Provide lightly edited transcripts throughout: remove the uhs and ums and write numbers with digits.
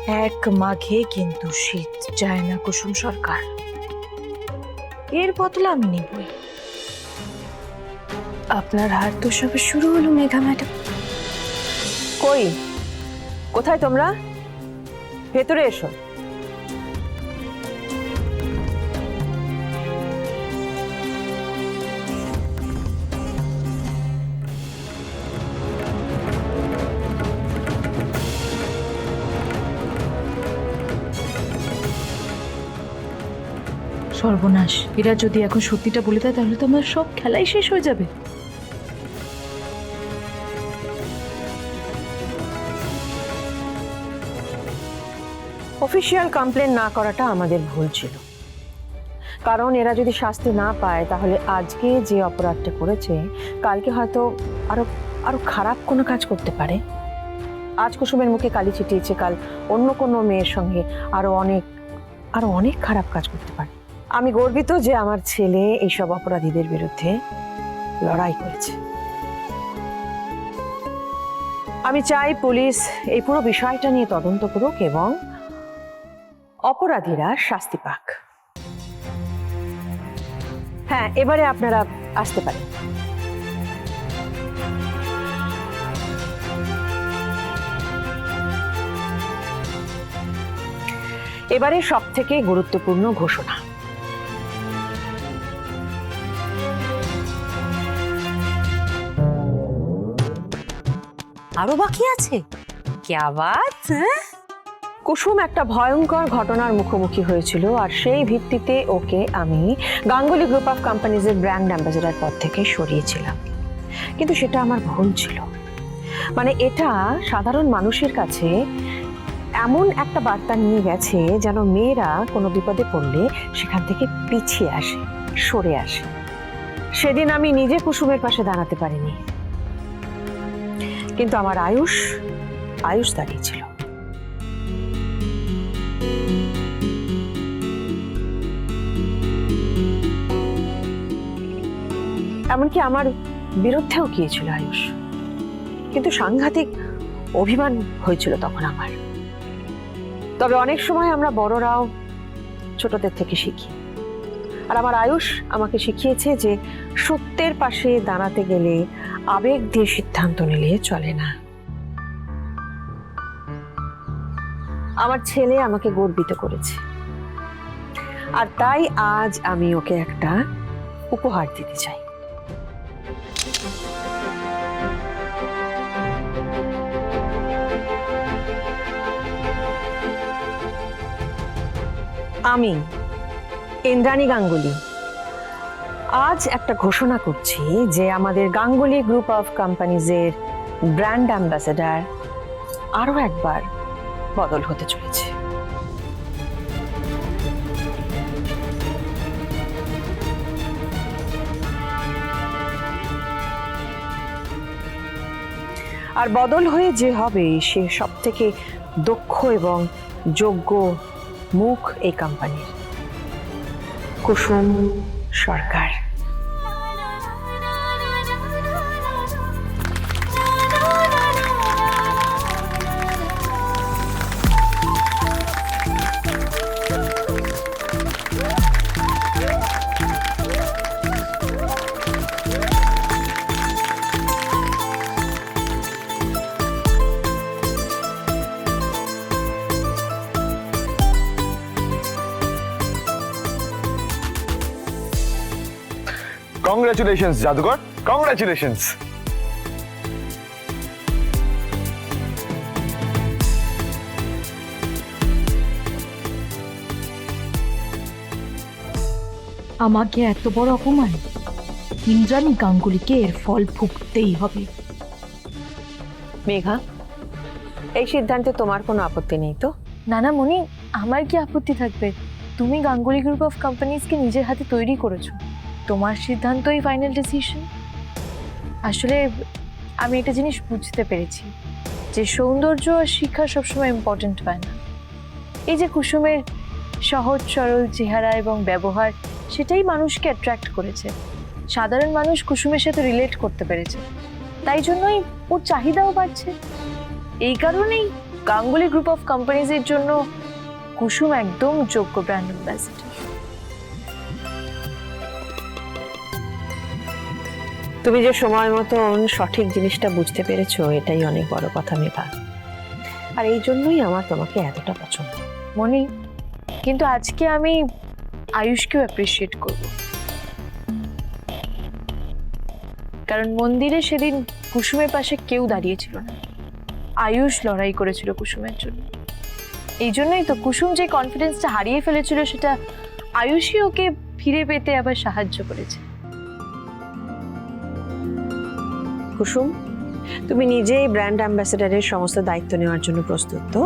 এক মাঘে কিন্তু শীত যায় না কুসুম সরকার, এর বদলা আমি নিবই। আপনার হাত তো সবে শুরু হলো মেঘা ম্যাডাম। কই, কোথায় তোমরা? ভেতরে এসো। সর্বনাশ, এরা যদি এখন সত্যিটা বলে দেয় তাহলে তো আমার সব খেলাই শেষ হয়ে যাবে। অফিসিয়াল কমপ্লেন না করাটা আমাদের ভুল ছিল, কারণ এরা যদি শাস্তি না পায় তাহলে আজকে যে অপরাধটা করেছে কালকে হয়তো আরো আরো খারাপ কোনো কাজ করতে পারে। আজ কুসুমের মুখে কালি ছিটিয়েছে, কাল অন্য কোনো মেয়ের সঙ্গে আরো অনেক খারাপ কাজ করতে পারে। আমি গর্বিত যে আমার ছেলে এইসব অপরাধীদের বিরুদ্ধে লড়াই করেছে। আমি চাই পুলিশ এই পুরো বিষয়টা নিয়ে তদন্ত করুক এবং অপরাধীরা শাস্তি পাক। হ্যাঁ, এবারে আপনারা আসতে পারেন। এবারে সবথেকে গুরুত্বপূর্ণ ঘোষণা। আরো বাকি আছে? ক্যা বাত! কুসুম একটা ভয়ঙ্কর ঘটনার মুখোমুখি হয়েছিল, আর সেই ভিত্তিতে ওকে আমি গাঙ্গুলি গ্রুপ অফ কোম্পানিজের ব্র্যান্ড অ্যাম্বাসেডর পদ থেকে সরিয়েছিলাম। কিন্তু সেটা আমার ভুল ছিল। মানে এটা সাধারণ মানুষের কাছে এমন একটা বার্তা নিয়ে গেছে যেন মেয়েরা কোনো বিপদে পড়লে সেখান থেকে পিছিয়ে আসে, সরে আসে। সেদিন আমি নিজে কুসুমের পাশে দাঁড়াতে পারিনি, কিন্তু আমার আয়ুষ দাঁড়িয়েছিল। এমনকি আমার বিরুদ্ধেও গিয়েছিল আয়ুষ, কিন্তু সাংঘাতিক অভিমান হয়েছিল তখন আমার। তবে অনেক সময় আমরা বড়রাও ছোটদের থেকে শিখি, আর আমার আয়ুষ আমাকে শিখিয়েছে যে সত্যের পাশে দাঁড়াতে গেলে আবেগ দিয়ে সিদ্ধান্ত নিলে চলে না। আমার ছেলে আমাকে গর্বিত করেছে, আর তাই আজ আমি ওকে একটা উপহার দিতে চাই। আমি ইন্দ্রাণী গাঙ্গুলি আজ একটা ঘোষণা করছি যে আমাদের গাঙ্গুলি গ্রুপ অফ কোম্পানিজের ব্র্যান্ড অ্যাম্বাসেডর আরো একবার বদল হতে চলেছে। আর বদল হয়ে যে হবে সে সবথেকে দক্ষ এবং যোগ্য মুখ এই কোম্পানির, কুসুম সরকার। কংগ্রাচুলেশনস জাদুকর, কংগ্রাচুলেশনস। আমাকে এত বড় অপমান, ইন্দ্রাণী গাঙ্গুলিকে এর ফল ভুগতেই হবে। মেঘা, এই সিদ্ধান্তে তোমার কোনো আপত্তি নেই তো? না না মনি, আমার কি আপত্তি থাকবে? তুমি গাঙ্গুলি গ্রুপ অফ কোম্পানিজকে নিজের হাতে তৈরি করেছো, তোমার সিদ্ধান্তই ফাইনাল ডিসিশন। আসলে আমি একটা জিনিস বুঝতে পেরেছি যে সৌন্দর্য আর শিক্ষা সবসময় ইম্পর্টেন্ট হয় না। এই যে কুসুমের সহজ সরল চেহারা এবং ব্যবহার, সেটাই মানুষকে অ্যাট্রাক্ট করেছে। সাধারণ মানুষ কুসুমের সাথে রিলেট করতে পেরেছে, তাই জন্যই ওর চাহিদাও বাড়ছে। এই কারণেই গাঙ্গুলি গ্রুপ অফ কোম্পানিজের জন্য কুসুম একদম যোগ্য ব্র্যান্ড অ্যাম্বাসেডর। তুমি যে সময় মতন সঠিক জিনিসটা বুঝতে পেরেছো এটাই অনেক বড় কথা মেঘা। আর এই জন্যই আমার তোমাকে এতটা পছন্দ। মনি, কিন্তু আজকে আমি আয়ুষকেও অ্যাপ্রিসিয়েট করব, কারণ মন্দিরে সেদিন কুসুমের পাশে কেউ দাঁড়িয়েছিল না, আয়ুষ লড়াই করেছিল কুসুমের জন্য। এই জন্যই তো কুসুম যে কনফিডেন্সটা হারিয়ে ফেলেছিল সেটা আয়ুষই ওকে ফিরে পেতে আবার সাহায্য করেছে। কুসুম, তুমি নিজেই ব্র্যান্ড অ্যাম্বাসেডারের সমস্ত দায়িত্ব নেওয়ার জন্য প্রস্তুত তো?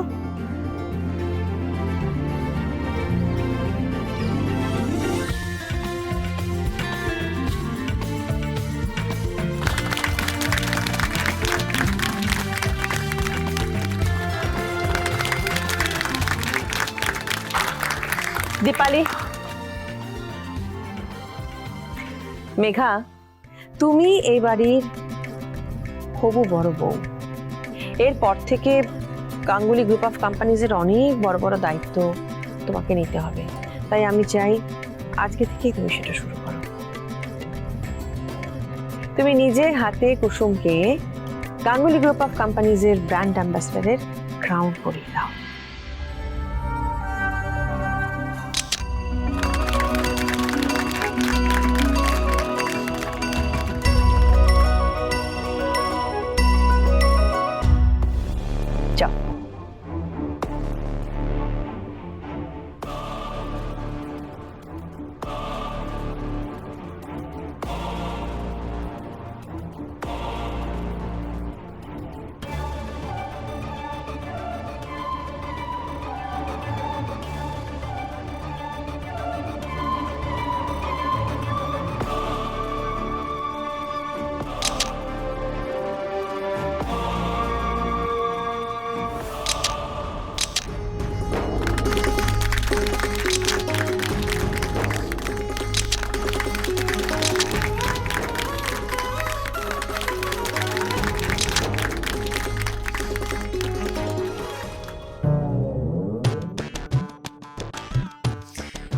দীপালি, মেঘা, তুমি এই বাড়ির হবু বড় বউ। এরপর থেকে গাঙ্গুলি গ্রুপ অফ কোম্পানিজের অনেক বড় বড় দায়িত্ব তোমাকে নিতে হবে। তাই আমি চাই আজকে থেকেই তুমি সেটা শুরু করো। তুমি নিজে হাতে কুসুমকে গাঙ্গুলি গ্রুপ অফ কোম্পানিজের ব্র্যান্ড অ্যাম্বাসেডারের ক্রাউন করিয়ে দাও। যাও।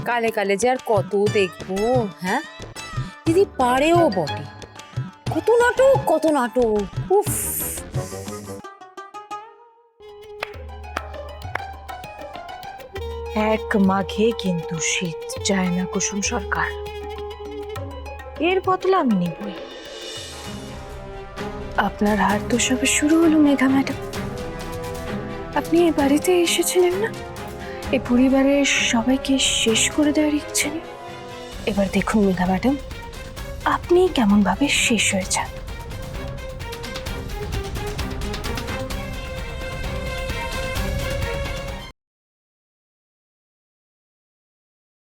কালে কালে যে আর কত দেখবো। হ্যাঁ দিদি পারেও বটে, কত নাটক কত নাটক। উফ, এক মাঘে কিন্তু শীত যায় না কুসুম সরকার, এর বদলা আমি নিবই। আপনার হার তো সবে শুরু হলো মেঘা ম্যাডাম। আপনি এই বাড়িতে এসেছিলেন না এই পরিবারের সবাইকে শেষ করে দেওয়ার ইচ্ছে নেই? এবার দেখুন মেঘা ম্যাডাম, আপনি কেমন ভাবে শেষ হয়ে যান।